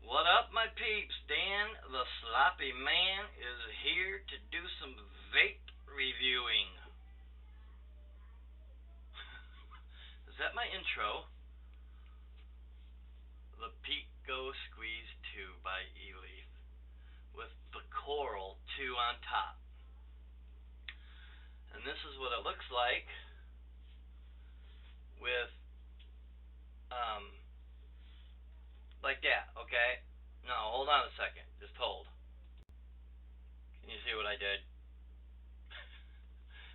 What up, my peeps? Dan, the sloppy man, is here to do some vape reviewing. Is that my intro? The Pico Squeeze 2 by Eleaf, with the Carol 2 on top. And this is what it looks like with, like that, okay? No, hold on a second. Just hold. Can you see what I did?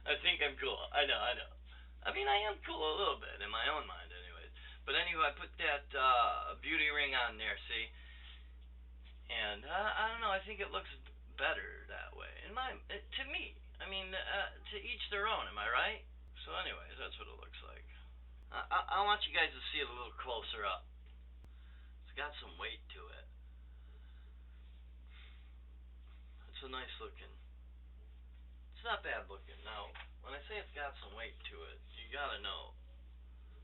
I think I'm cool. I know. I mean, I am cool a little bit, in my own mind anyways. But anyway, I put that beauty ring on there, see? And, I don't know, I think it looks better that way. To me. I mean, to each their own, am I right? So anyways, that's what it looks like. I want you guys to see it a little closer up. It's got some weight to it. It's a nice looking. It's not bad looking. Now, when I say it's got some weight to it, you gotta know.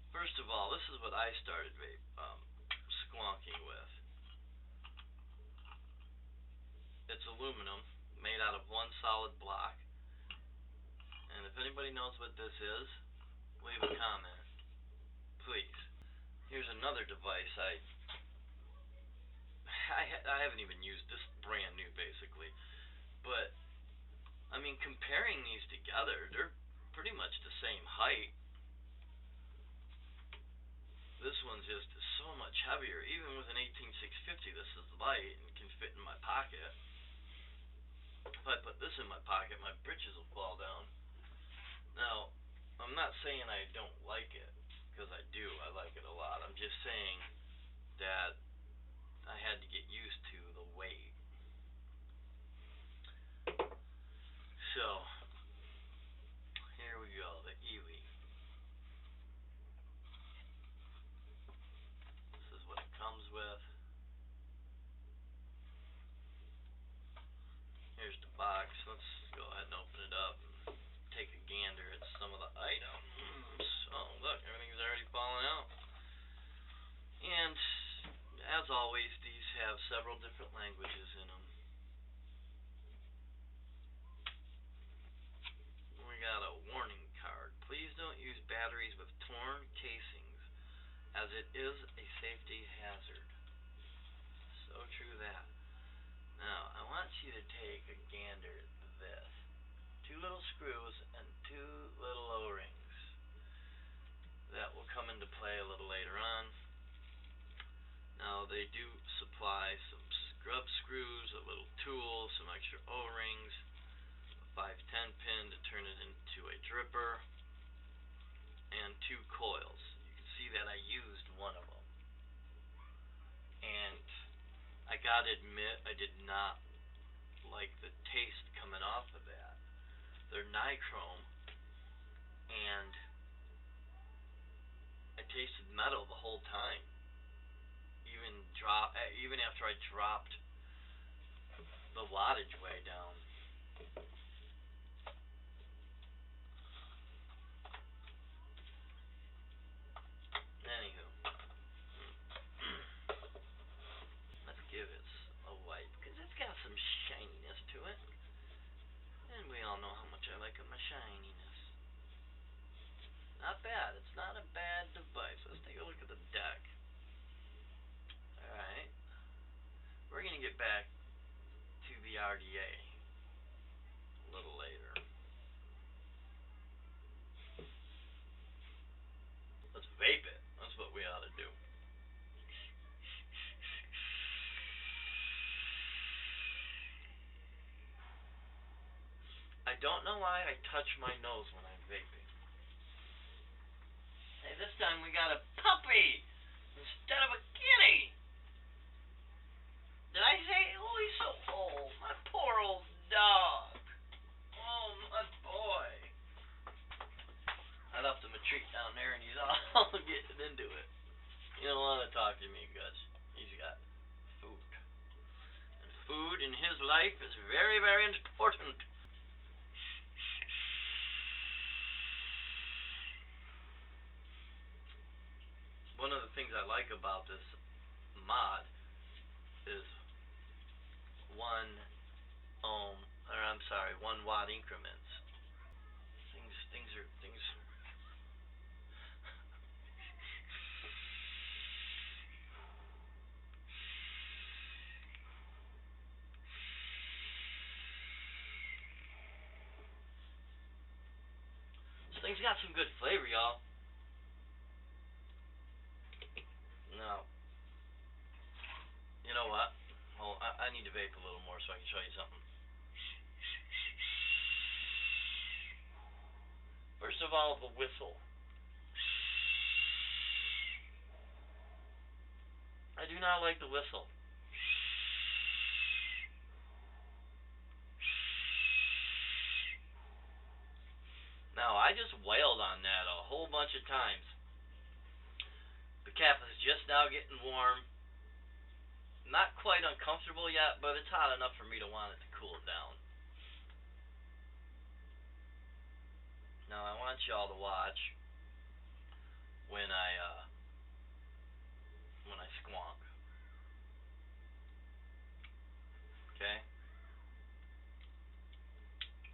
First of all, this is what I started vape squonking with. It's aluminum, made out of one solid block. And if anybody knows what this is, leave a comment, please. Here's another device I haven't even used. This brand new, basically. But I mean, comparing these together, they're pretty much the same height. This one's just so much heavier. Even with an 18650, this is light and can fit in my pocket. If I put this in my pocket, my britches will fall down. Now, I'm not saying I don't like it, because I do. I like it a lot. I'm just saying that I had to get used to the weight. So, here we go, the Eleaf. This is what it comes with. Here's the box. Let's go ahead and open it up and take a gander at some of the items. Oh, look, everything's already falling out. And as always, these have several different languages in them. We got a warning card. Please don't use batteries with torn casings, as it is a safety hazard. So true that. Now, I want you to take a gander at this. 2 little screws and 2 little O-rings. That will come into play a little later on. Now, they do supply some scrub screws, a little tool, some extra O-rings, a 510 pin to turn it into a dripper, and 2 coils. You can see that I used one of them. And I gotta admit, I did not like the taste coming off of that. They're nichrome, and I tasted metal the whole time. Even after I dropped the wattage way down. Anywho, let's give it a wipe, because it's got some shininess to it. And we all know how much I like my shininess. Not bad. It's not a bad device. Let's take a look at the deck. Alright. We're going to get back to the RDA a little later. Let's vape it. That's what we ought to do. I don't know why I touch my nose when I'm vaping. Hey, this time we got a puppy instead of a kitty. Did I say, oh, he's so old, my poor old dog. Oh, my boy. I left him a treat down there and he's all getting into it. He don't want to talk to me because he's got food. And food in his life is very, very important. One of the things I like about this mod odd increments. Things are. This thing's got some good flavor, y'all. Now, you know what? Well, I need to vape a little more so I can show you something. First of all, the whistle. I do not like the whistle. Now, I just wailed on that a whole bunch of times. The cap is just now getting warm. Not quite uncomfortable yet, but it's hot enough for me to want it to cool it down. Now, I want y'all to watch when I squonk. Okay?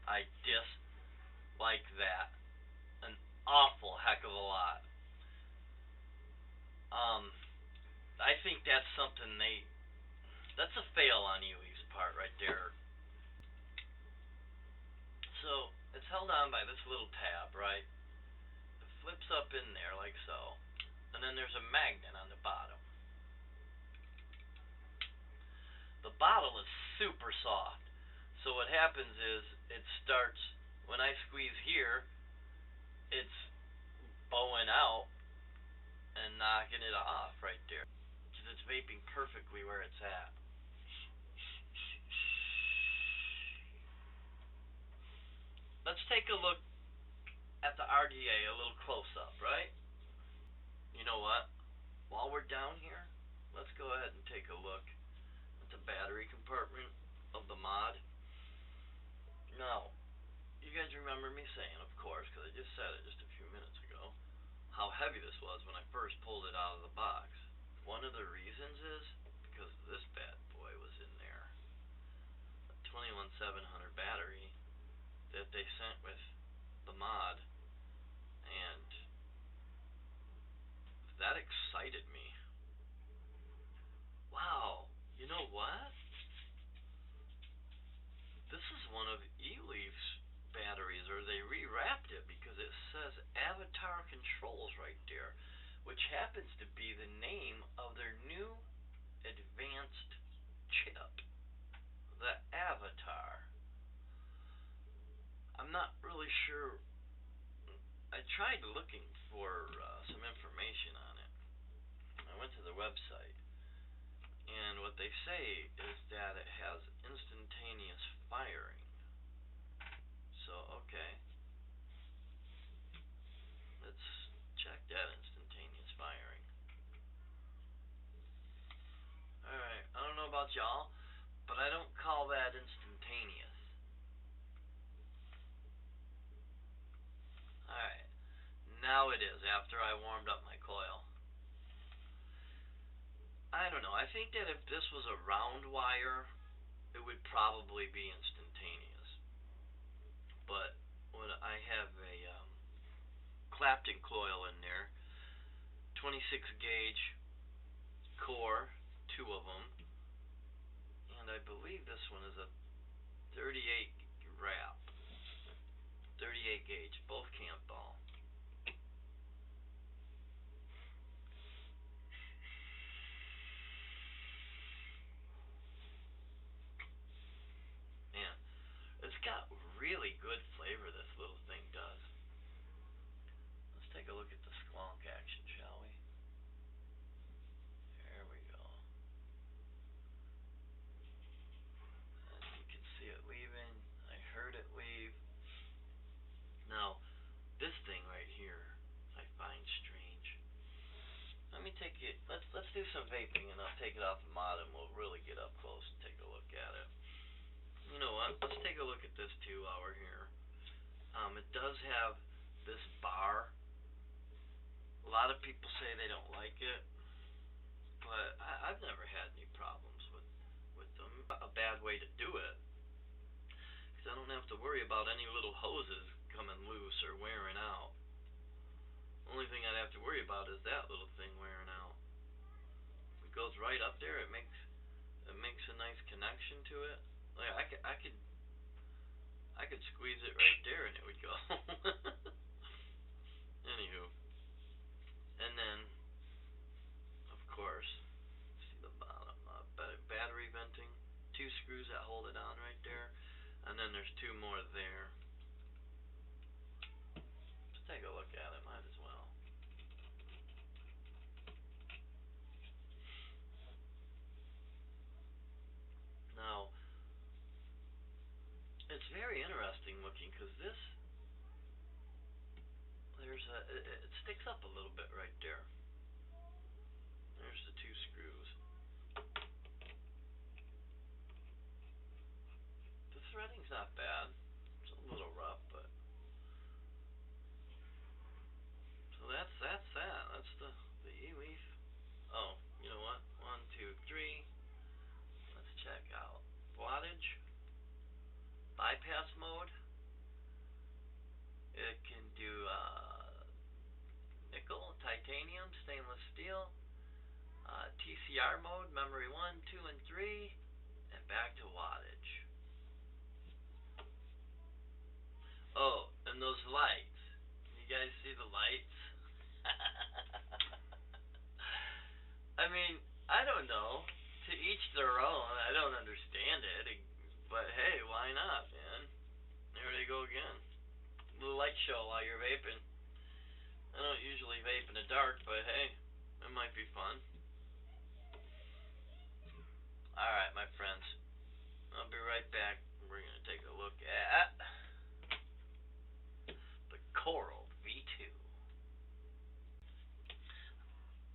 I dislike that an awful heck of a lot. I think that's something that's a fail on Eleaf's part right there. So, it's held on by this little tab, right? It flips up in there like so. And then there's a magnet on the bottom. The bottle is super soft. So what happens is it starts, when I squeeze here, it's bowing out and knocking it off right there. Because it's vaping perfectly where it's at. Let's take a look at the RDA a little close up, right? You know what? While we're down here, let's go ahead and take a look at the battery compartment of the mod. Now, you guys remember me saying, of course, because I just said it just a few minutes ago, how heavy this was when I first pulled it out of the box. One of the reasons is because this bad boy was in there. A 21700 battery that they sent with the mod, and that excited me. Wow, you know what? This is one of Eleaf's batteries, or they rewrapped it because it says Avatar Controls right there, which happens to be the name of their new advanced chip, the Avatar. I'm not really sure. I tried looking for some information on it. I went to the website, and what they say is that it has instantaneous firing. So, okay. Let's check that instantaneous firing. Alright, I don't know about y'all, but I don't call that instantaneous. Alright, now it is after I warmed up my coil. I don't know, I think that if this was a round wire, it would probably be instantaneous. But when I have a Clapton coil in there, 26 gauge core, 2 of them, and I believe this one is a 38 wrap, 38 gauge, both camp ball. Man, it's got really good flavor, this little thing does. Let's take a look at the squonk action, shall we? There we go. And you can see it leaving. I heard it leave. Now, this thing right here, I find strange. Let me take it. Let's do some vaping, and I'll take it off the mod, and we'll really get up close and take a look at it. You know what? Let's take a look at this too while we're here. It does have this bar. A lot of people say they don't like it, but I've never had any problems with them. A bad way to do it. I don't have to worry about any little hoses coming loose or wearing out. Only thing I'd have to worry about is that little thing wearing out. It goes right up there. It makes a nice connection to it. Like I could squeeze it right there and it would go. Anywho, and then of course, see the bottom battery venting. 2 screws that hold it on right there, and then there's 2 more there. Let's take a look at it. Might as well. Now, it's very interesting looking because it sticks up a little bit right there. There's the 2 screws. The threading's not bad. It's a little rough, but so that's that. That's the Eleaf. Oh, you know what? 1, 2, 3. Let's check out wattage, bypass mode. It can do nickel, titanium, stainless steel, TCR mode, memory 1, 2, and 3, and back to wattage. Oh, and those lights. You guys see the lights? I mean, I don't know. To each their own. I don't understand it. But hey, why not, man? There they go again. A little light show while you're vaping. I don't usually vape in the dark, but hey, it might be fun. Alright, my friends. I'll be right back. We're going to take a look at the Carol V2.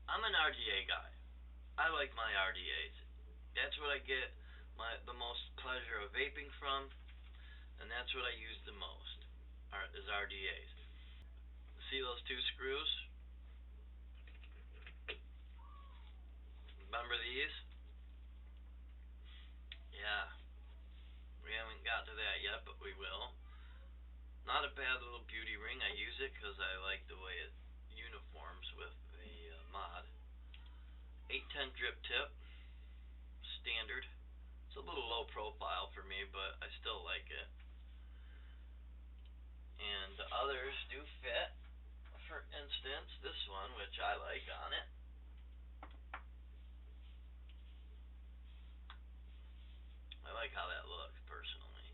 I'm an RDA guy. I like my RDAs. That's what I get the most pleasure of vaping from, and that's what I use the most, is RDAs. See those 2 screws? Remember these? Yeah. We haven't got to that yet, but we will. Not a bad little beauty ring. I use it because I like the way it uniforms with the mod. 810 drip tip. Standard. It's a little low profile for me, but I still like it. And the others do fit. For instance, this one, which I like on it. I like how that looks, personally.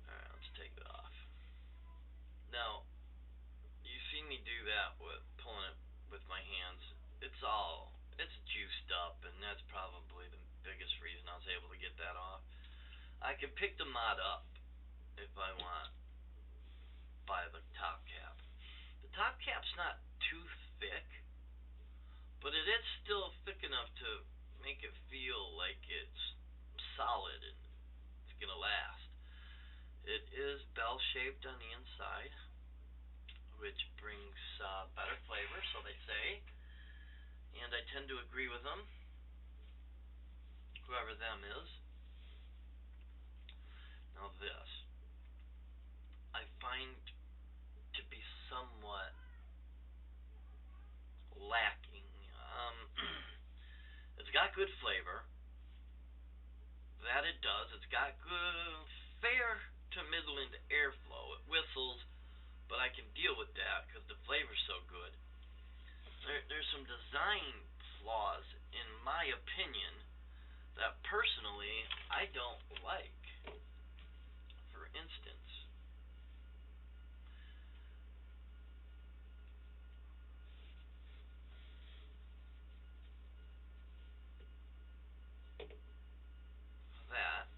Alright, let's take it off. Now, you see me do that with pulling it with my hands. It's juiced up, and that's probably the biggest reason I was able to get that off. I can pick the mod up if I want by the top cap. The top cap's not too thick, but it is still thick enough to make it feel like it's solid and it's gonna last. It is bell-shaped on the inside, which brings better flavor, so they say, and I tend to agree with them, whoever them is. Now this, I find to be somewhat lacking. It's got good flavor, that it does. It's got good, fair to middling airflow. It whistles, but I can deal with that because the flavor's so good. There's some design flaws, in my opinion, that personally I don't like. For instance, that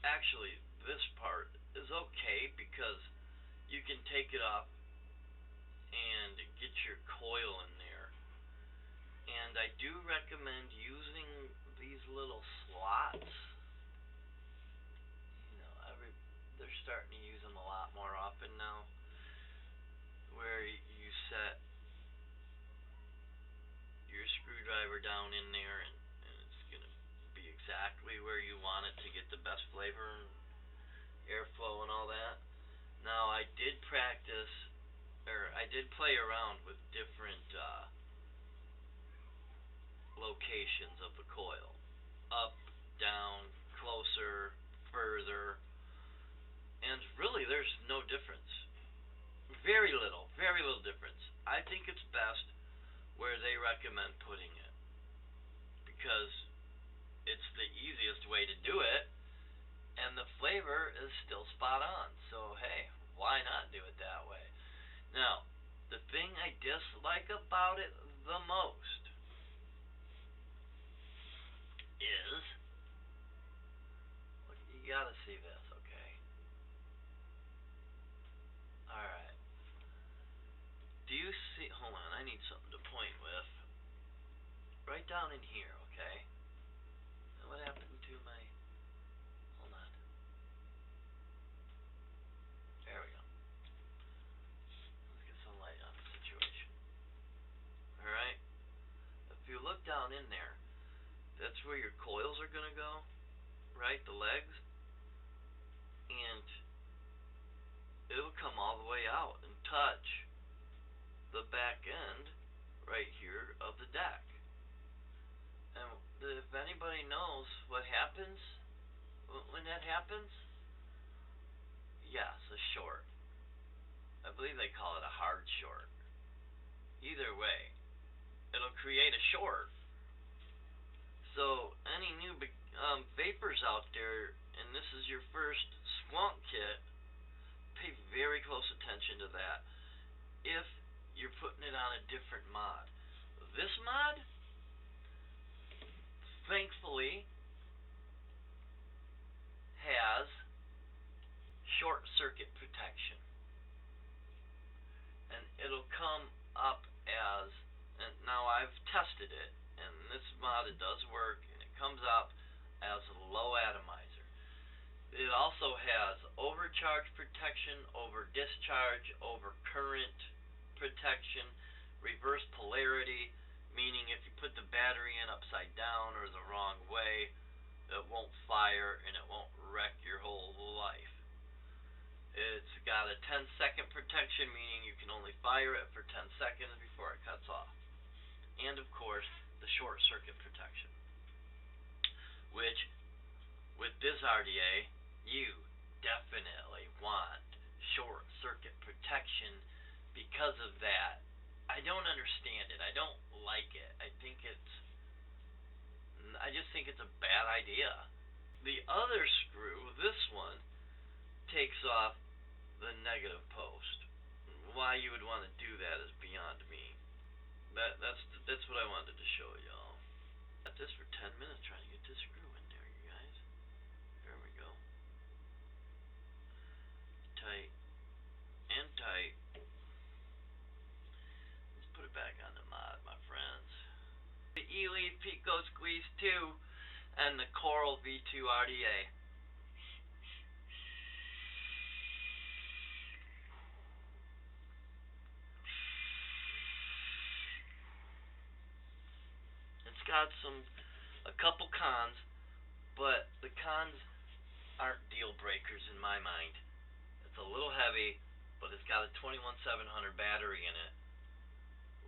actually this part is okay because you can take it off and get your coil in there. And I do recommend using these little slots. You know, they're starting to use them a lot more often now, where you set your screwdriver flavor down in there, and it's going to be exactly where you want it to get the best flavor and airflow and all that. Now, I did practice, or I did play around with different locations of the coil. Up, down, closer, further, and really there's no difference. Very little difference. I think it's best where they recommend putting it, because it's the easiest way to do it, and the flavor is still spot on. So hey, why not do it that way? Now, the thing I dislike about it the most is, look, you gotta see this, okay? Alright. Do you see, hold on, I need something to point with. Right down in here, okay? And what happened to my, hold on. There we go. Let's get some light on the situation. Alright? If you look down in there, that's where your coils are gonna go, right? The legs. And it'll come all the way out and touch the back end right here of the deck. And if anybody knows what happens when that happens, yes, a short. I believe they call it a hard short. Either way, it'll create a short. So any new vapors out there, and this is your first Squonk kit, pay very close attention to that if you're putting it on a different mod. This mod, thankfully, has short circuit protection, and it'll come up as, and now I've tested it, and this mod, it does work, and it comes up as a low atomizer. It also has overcharge protection, over discharge, over current protection, reverse polarity, meaning if you put the battery in upside down or the wrong way, it won't fire and it won't wreck your whole life. It's got a 10-second protection, meaning you can only fire it for 10 seconds before it cuts off. And of course, the short circuit protection, which with this RDA, you definitely want short circuit protection. Because of that, I don't understand it. I don't like it. I just think it's a bad idea. The other screw, this one, takes off the negative post. Why you would want to do that is beyond me. That's what I wanted to show y'all. Got this for 10 minutes trying to get this screw in there, you guys. There we go. Tight and tight. Let's put it back on the mod, my friends. The Eleaf Pico Squeeze 2 and the Carol V2 RDA. It's got a couple cons, but the cons aren't deal breakers in my mind. It's a little heavy, but it's got a 21700 battery in it,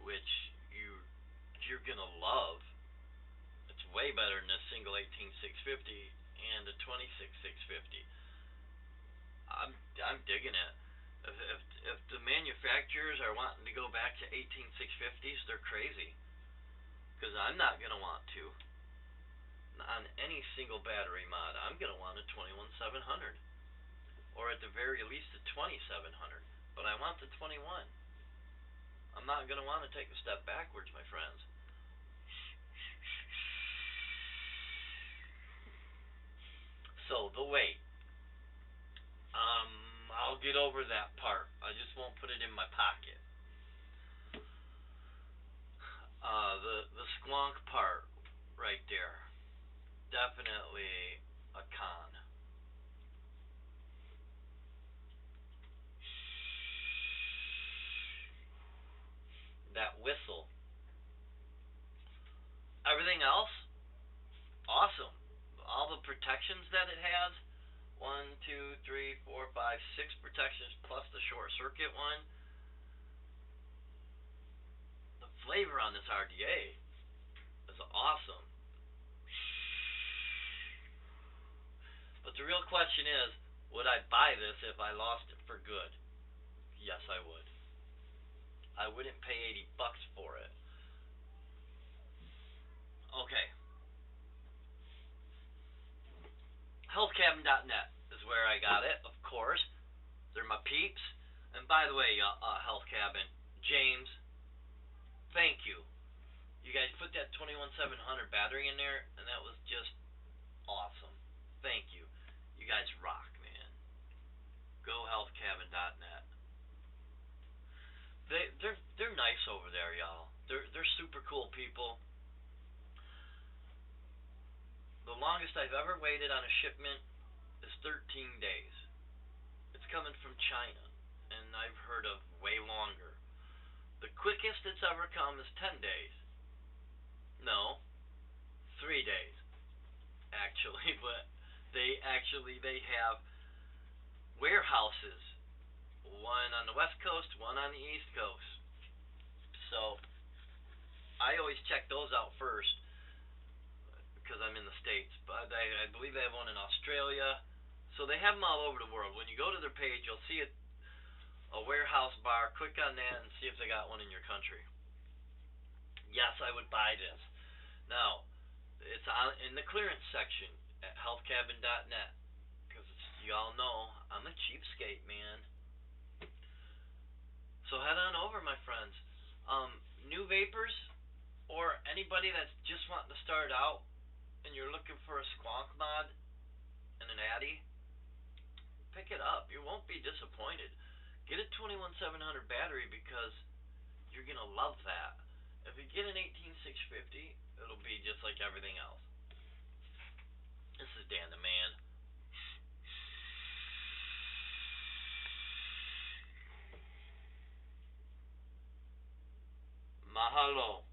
which you're gonna love. It's way better than a single 18650 and a 26650. I'm digging it. If the manufacturers are wanting to go back to 18650s, they're crazy. Because I'm not gonna want to. On any single battery mod, I'm gonna want a 21700, or at the very least a 2700. But I want the 21. I'm not gonna want to take a step backwards, my friends. So the weight. I'll get over that part. I just won't put it in my pocket. The squonk part right there, definitely a con. That whistle. protections that it has. 1, 2, 3, 4, 5, 6 protections plus the short circuit one. The flavor on this RDA is awesome. But the real question is, would I buy this if I lost it for good? Yes, I would. I wouldn't pay $80 for it. Okay. Healthcabin.net is where I got it, of course. They're my peeps. And by the way, Health Cabin, James, thank you. You guys put that 21700 battery in there, and that was just awesome. Thank you. You guys rock, man. Go healthcabin.net. They're nice over there, y'all. They're super cool people. The longest I've ever waited on a shipment is 13 days. It's coming from China, and I've heard of way longer. The quickest it's ever come is 10 days. No, 3 days, actually, but they have warehouses, one on the West Coast, one on the East Coast. So I always check those out first because I'm in the States, but I believe they have one in Australia. So they have them all over the world. When you go to their page, you'll see a warehouse bar. Click on that and see if they got one in your country. Yes, I would buy this. Now, it's in the clearance section at healthcabin.net because you all know I'm a cheapskate, man. So head on over, my friends. New vapors or anybody that's just wanting to start out and you're looking for a Squonk mod and an Addy, pick it up. You won't be disappointed. Get a 21700 battery because you're going to love that. If you get an 18650, it'll be just like everything else. This is Dan the Man. Mahalo.